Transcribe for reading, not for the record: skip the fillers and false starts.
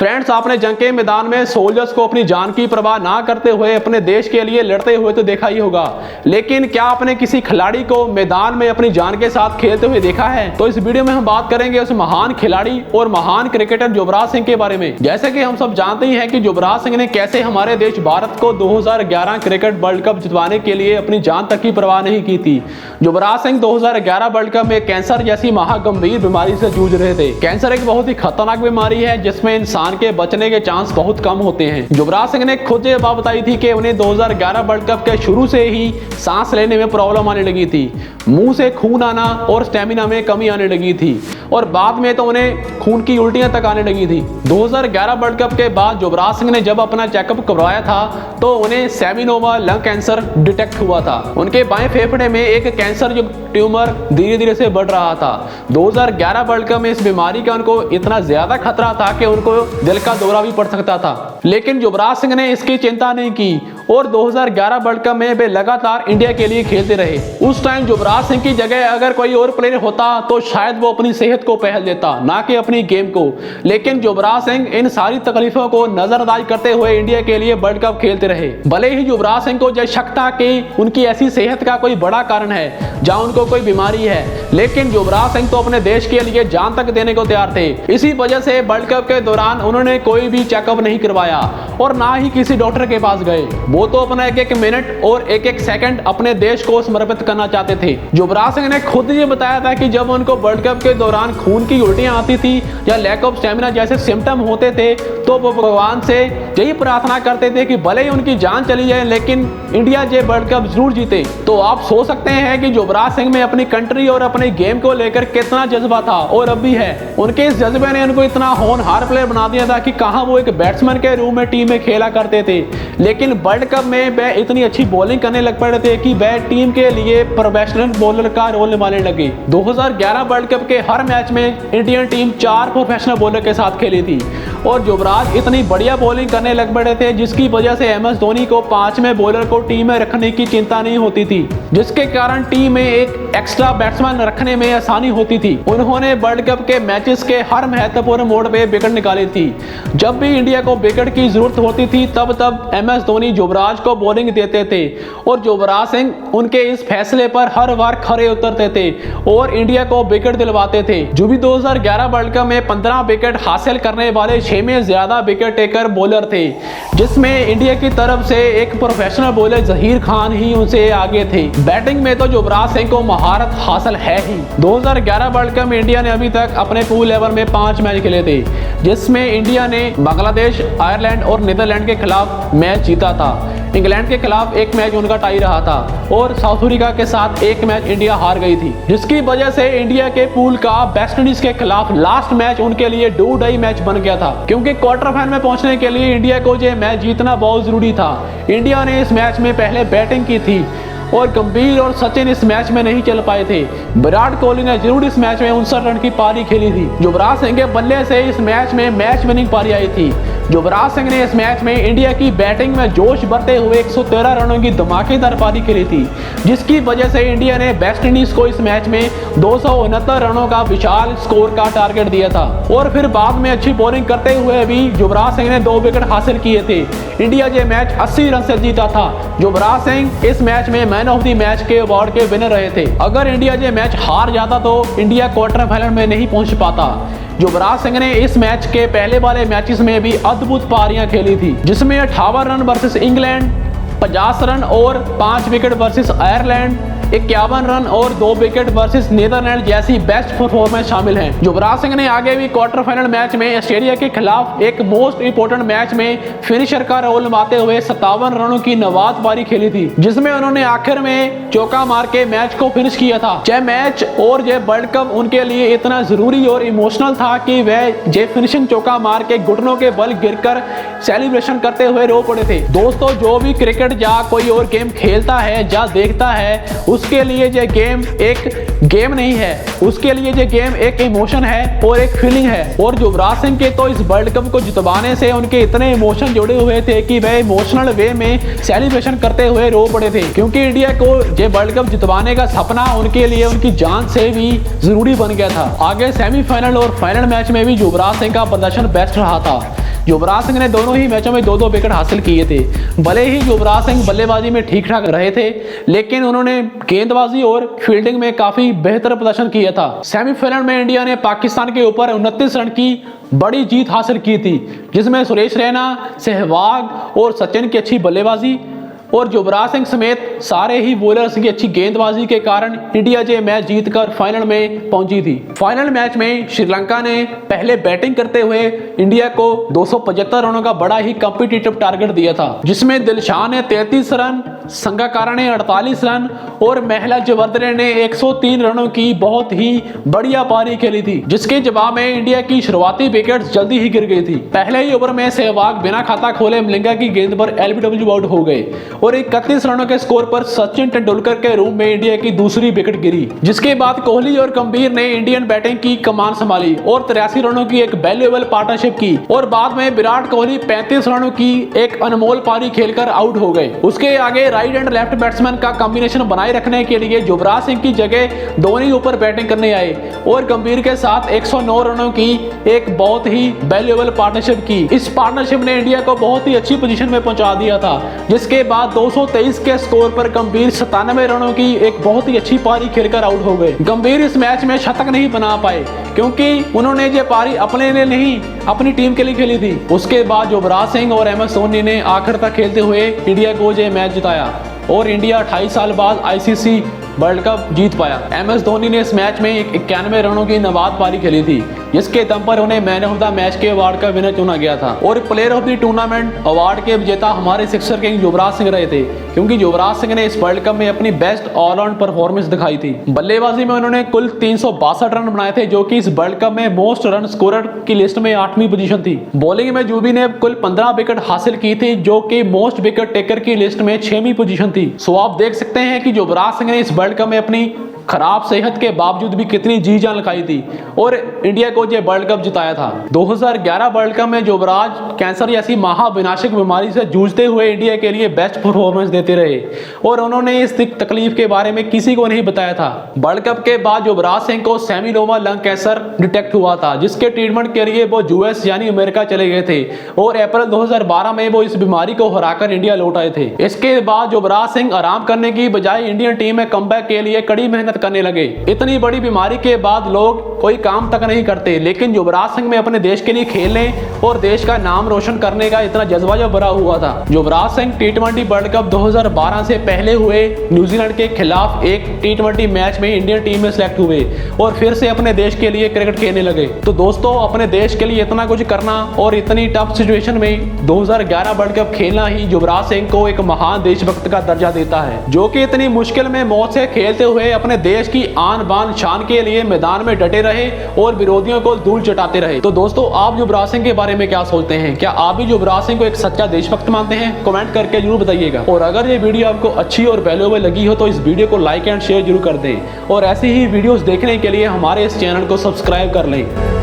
Friends, आपने जंग के मैदान में सोल्जर्स को अपनी जान की परवाह ना करते हुए अपने देश के लिए लड़ते हुए तो देखा ही होगा, लेकिन क्या आपने किसी खिलाड़ी को मैदान में अपनी जान के साथ खेलते हुए देखा है? तो इस वीडियो में हम बात करेंगे उस महान खिलाड़ी और महान क्रिकेटर युवराज सिंह के बारे में। जैसे कि हम सब जानते ही हैं कि युवराज सिंह ने कैसे हमारे देश भारत को 2011 क्रिकेट वर्ल्ड कप जितवाने के लिए अपनी जान तक की परवाह नहीं की थी। युवराज सिंह 2011 वर्ल्ड कप में कैंसर जैसी महागंभीर बीमारी से जूझ रहे थे। कैंसर एक बहुत ही खतरनाक बीमारी है जिसमें इंसान के बचने के चांस बहुत कम होते हैं। युवराज सिंह ने खुद ये बात बताई थी कि उन्हें 2011 वर्ल्ड कप के शुरू से ही सांस लेने में प्रॉब्लम आने लगी थी, मुंह से खून आना और स्टेमिना में कमी आने लगी थी और बाद में तो उन्हें खून की उल्टियां तक आने लगी थी। 2011 वर्ल्ड कप के बाद युवराज सिंह ने जब अपना चेकअप करवाया था तो उन्हें सेमिनोमा लंग कैंसर डिटेक्ट हुआ था। उनके बाएं फेफड़े में एक कैंसर जो ट्यूमर धीरे धीरे से बढ़ रहा था। 2011 वर्ल्ड कप में इस बीमारी का उनको इतना ज्यादा खतरा था कि उनको दिल का दौरा भी पड़ सकता था, लेकिन युवराज सिंह ने इसकी चिंता नहीं की और 2011 वर्ल्ड कप में वे लगातार इंडिया के लिए खेलते रहे। उस टाइम युवराज सिंह की जगह अगर कोई और प्लेयर होता तो शायद वो अपनी सेहत को पहल देता, ना कि अपनी गेम को, लेकिन युवराज सिंह इन सारी तकलीफों को नजरअंदाज करते हुए इंडिया के लिए वर्ल्ड कप खेलते रहे। भले ही युवराज सिंह को यह शक था कि उनकी ऐसी सेहत का कोई बड़ा कारण है जहां उनको कोई बीमारी है, लेकिन युवराज सिंह तो अपने देश के लिए जान तक देने को तैयार थे। इसी वजह से वर्ल्ड कप के दौरान उन्होंने कोई भी चेकअप नहीं करवाया और ना ही किसी डॉक्टर के पास गए। वो तो अपना एक एक मिनट और एक एक सेकंड अपने देश को समर्पित करना चाहते थे। युवराज सिंह ने खुद ये बताया था कि जब उनको वर्ल्ड कप के दौरान खून की उल्टियां आती थी या लैक ऑफ स्टेमिना जैसे सिम्टम होते थे तो वो भगवान से यही प्रार्थना करते थे कि भले ही उनकी जान चली जाए लेकिन इंडिया ये वर्ल्ड कप जरूर जीते। तो आप सोच सकते हैं कि युवराज सिंह में अपनी कंट्री और अपने गेम को लेकर कितना जज्बा था और अब भी है। उनके इस जज्बे ने उनको इतना होनहार प्लेयर बना दिया था कि कहां वो एक बैट्समैन के रूप में टीम में खेला करते थे, लेकिन वर्ल्ड कप में वह इतनी अच्छी बॉलिंग करने लग पड़े थे कि वह टीम के लिए प्रोफेशनल बॉलर का रोल निभाने लगे। 2011 वर्ल्ड कप के हर मैच में इंडियन टीम 4 प्रोफेशनल बॉलर के साथ खेली थी और युवराज इतनी बढ़िया बॉलिंग करने लग पड़े थे जिसकी वजह से MS धोनी को 5वें बॉलर को टीम में रखने की चिंता नहीं होती थी, जिसके कारण टीम में एक एक्स्ट्रा बैट्समैन रखने में आसानी होती थी। उन्होंने वर्ल्ड कप के मैचेस के हर महत्वपूर्ण मोड़ पे विकेट निकाली थी। जब भी इंडिया को विकेट की जरूरत होती थी तब MS धोनी युवराज को बॉलिंग देते थे और युवराज सिंह उनके इस फैसले पर हर बार खरे उतरते थे और इंडिया को विकेट दिलवाते थे। जो भी 2011 वर्ल्ड कप में 15 विकेट हासिल करने वाले 6 में ज्यादा विकेट टेकर बॉलर थे, जिसमें इंडिया की तरफ से एक प्रोफेशनल बॉलर जहीर खान ही उनसे आगे थे। बैटिंग में तो युवराज सिंह को महारत हासिल है ही। 2011 वर्ल्ड कप में इंडिया ने अभी तक अपने पूल लेवल में 5 मैच खेले थे, जिसमें इंडिया ने बांग्लादेश, आयरलैंड और नीदरलैंड के खिलाफ मैच जीता था। इंग्लैंड के खिलाफ एक मैच उनका टाई रहा था और साउथ अफ्रीका के साथ एक मैच इंडिया हार गई थी, जिसकी वजह से इंडिया के पूल का वेस्ट इंडीज के खिलाफ लास्ट मैच उनके लिए डू डाई मैच बन गया था, क्योंकि क्वार्टर फाइनल में पहुंचने के लिए इंडिया को यह मैच जीतना बहुत जरूरी था। इंडिया ने इस मैच में पहले बैटिंग की थी और गंभीर और सचिन इस मैच में नहीं चल पाए थे। विराट कोहली ने जरूर इस मैच में 59 रन की पारी खेली थी। युवराज सिंह के बल्ले से इस मैच में मैच विनिंग पारी आई थी। युवराज सिंह ने इस मैच में इंडिया की बैटिंग में जोश भरते हुए 113 रनों की धमाकेदार पारी खेली थी, जिसकी वजह से इंडिया ने वेस्ट इंडीज को इस मैच में 269 रनों का विशाल स्कोर का टारगेट दिया था और फिर बाद में अच्छी बॉलिंग करते हुए भी युवराज सिंह ने 2 विकेट हासिल किए थे। इंडिया ये मैच 80 रन से जीता था। युवराज सिंह इस मैच में मैन ऑफ द मैच के अवार्ड के विनर रहे थे। अगर इंडिया ये मैच हार जाता तो इंडिया क्वार्टर फाइनल में नहीं पहुंच पाता। युवराज सिंह ने इस मैच के पहले वाले मैचेस में भी अद्भुत पारियां खेली थी, जिसमें 58 रन वर्सेस इंग्लैंड, 50 रन और 5 विकेट वर्सेस आयरलैंड, 51 रन और 2 विकेट वर्सेस नीदरलैंड जैसी बेस्ट परफॉर्मेंस शामिल हैं। युवराज सिंह ने आगे भी क्वार्टर फाइनल मैच में ऑस्ट्रेलिया के खिलाफ एक मोस्ट इंपोर्टेंट मैच में फिनिशर का रोल निभाते हुए 57 रनों की नवाज पारी खेली थी, जिसमें उन्होंने आखिर में चौका मार के मैच को फिनिश किया था। यह मैच और यह वर्ल्ड कप उनके लिए इतना जरूरी और इमोशनल था कि वह ये फिनिशिंग चौका मार के घुटनों के बल गिरकर सेलिब्रेशन करते हुए रो पड़े थे। दोस्तों, जो भी क्रिकेट या कोई और गेम खेलता है या देखता है उसके लिए ये गेम एक गेम नहीं है, उसके लिए ये गेम एक इमोशन है और एक फीलिंग है। और युवराज सिंह के तो इस वर्ल्ड कप को जितवाने से उनके इतने इमोशन जुड़े हुए थे कि वह इमोशनल वे में सेलिब्रेशन करते हुए रो पड़े थे, क्योंकि इंडिया को ये वर्ल्ड कप जितवाने का सपना उनके लिए उनकी जान से भी जरूरी बन गया था। आगे सेमीफाइनल और फाइनल मैच में भी युवराज सिंह का प्रदर्शन बेस्ट रहा था। युवराज सिंह ने दोनों ही मैचों में 2-2 विकेट हासिल किए थे। भले ही युवराज सिंह बल्लेबाजी में ठीक ठाक रहे थे, लेकिन उन्होंने गेंदबाजी और फील्डिंग में काफी बेहतर प्रदर्शन किया था। सेमीफाइनल में इंडिया ने पाकिस्तान के ऊपर 29 रन की बड़ी जीत हासिल की थी, जिसमें सुरेश रैना, सहवाग और सचिन की अच्छी बल्लेबाजी और युवराज सिंह समेत सारे ही बॉलर्स की अच्छी गेंदबाजी के कारण इंडिया ये मैच जीतकर फाइनल में पहुंची थी। फाइनल मैच में श्रीलंका ने पहले बैटिंग करते हुए इंडिया को 275 रनों का बड़ा ही कॉम्पिटिटिव टारगेट दिया था, जिसमें दिलशाह ने 33 रन, संगाकारा ने 48 रन और महला जवर्दने ने 103 रनों की बहुत ही बढ़िया पारी खेली थी, जिसके जवाब में इंडिया की शुरुआती विकेट्स जल्दी ही गिर गई थी। पहले ही ओवर में सहवाग बिना खाता खोले मलिंगा की गेंद पर एलबीडब्ल्यू आउट हो गए और 31 रनों के स्कोर पर सचिन तेंदुलकर के रूम में इंडिया की दूसरी विकेट गिरी, जिसके बाद कोहली और गंभीर ने इंडियन बैटिंग की कमान संभाली और 83 रनों की एक वैल्यूएबल पार्टनरशिप की और बाद में विराट कोहली 35 रनों की एक अनमोल पारी खेलकर आउट हो गए। उसके आगे राइट एंड लेफ्ट बैट्समैन का कॉम्बिनेशन बनाए रखने के लिए युवराज सिंह की जगह धोनी ऊपर बैटिंग करने आए और गंभीर के साथ 109 रनों की एक बहुत ही वैल्यूएबल पार्टनरशिप की। इस पार्टनरशिप ने इंडिया को बहुत ही अच्छी पोजीशन में पहुंचा दिया था, जिसके बाद 223 के स्कोर पर गंभीर 97 रनों की एक बहुत ही अच्छी पारी खेलकर आउट हो गए। गंभीर इस मैच में शतक नहीं बना पाए क्योंकि उन्होंने ये पारी अपने लिए नहीं अपनी टीम के लिए खेली थी। उसके बाद युवराज सिंह और MS धोनी ने आखिर तक खेलते हुए इंडिया को ये मैच जिताया और इंडिया 28 साल बाद ICC वर्ल्ड कप जीत पाया। MS धोनी ने इस मैच में 91 रनों की नवाद पारी खेली थी, जिसके दम पर उन्हें मैन ऑफ द मैच के अवार्ड का विनर चुना गया था और player of the tournament award के विजेता हमारे सिक्सर किंग युवराज सिंह रहे थे, क्योंकि युवराज सिंह ने इस वर्ल्ड कप में अपनी बेस्ट ऑलराउंड परफॉर्मेंस दिखाई थी। बल्लेबाजी में उन्होंने कुल 362 रन बनाए थे, जो कि इस वर्ल्ड कप में मोस्ट रन स्कोरर की लिस्ट में 8वीं पोजीशन थी। बॉलिंग में जुबी ने कुल 15 विकेट हासिल की थी, जो कि मोस्ट विकेट टेकर की लिस्ट में 6वीं पोजीशन थी। सो आप देख सकते हैं कि युवराज सिंह ने इस वर्ल्ड कप में अपनी खराब सेहत के बावजूद भी कितनी जी जान लगाई थी और इंडिया को ये वर्ल्ड कप जिताया था। 2011 वर्ल्ड कप में युवराज कैंसर जैसी महाविनाशक बीमारी से जूझते हुए इंडिया के लिए बेस्ट परफॉर्मेंस देते रहे और उन्होंने इस तकलीफ के बारे में किसी को नहीं बताया था। वर्ल्ड कप के बाद युवराज सिंह को सेमिनोमा लंग कैंसर डिटेक्ट हुआ था, जिसके ट्रीटमेंट के लिए वो US यानी अमेरिका चले गए थे और अप्रैल 2012 में वो इस बीमारी को हराकर इंडिया लौट आए थे। इसके बाद युवराज सिंह आराम करने की बजाय इंडियन टीम में कमबैक के लिए कड़ी मेहनत करने लगे। इतनी बड़ी बीमारी के बाद लोग कोई काम तक नहीं करते, लेकिन युवराज सिंह में अपने देश के लिए खेलने और देश का नाम रोशन करने का इतना जज्बा जब भरा हुआ था। Yuvraj Singh T20 world cup 2012 से पहले हुए न्यूजीलैंड के खिलाफ एक T20 मैच में इंडियन टीम में सिलेक्ट हुए और फिर से अपने देश के लिए क्रिकेट खेलने लगे। तो दोस्तों, अपने देश के लिए इतना कुछ करना और इतनी टफ सिचुएशन में 2011 वर्ल्ड कप खेलना ही युवराज सिंह को एक महान देशभक्त का दर्जा देता है, जो कि इतनी मुश्किल में मौत से खेलते हुए अपने देश की आन बान शान के लिए मैदान में डटे रहे और विरोधियों को धूल चटाते रहे। तो दोस्तों, आप युवराज सिंह के बारे में क्या सोचते हैं? क्या आप भी युवराज सिंह को एक सच्चा देशभक्त मानते हैं? कमेंट करके जरूर बताइएगा। और अगर ये वीडियो आपको अच्छी और वैल्यूएबल लगी हो तो इस वीडियो को लाइक एंड शेयर जरूर कर दें और ऐसी ही वीडियोस देखने के लिए हमारे इस चैनल को सब्सक्राइब कर लें।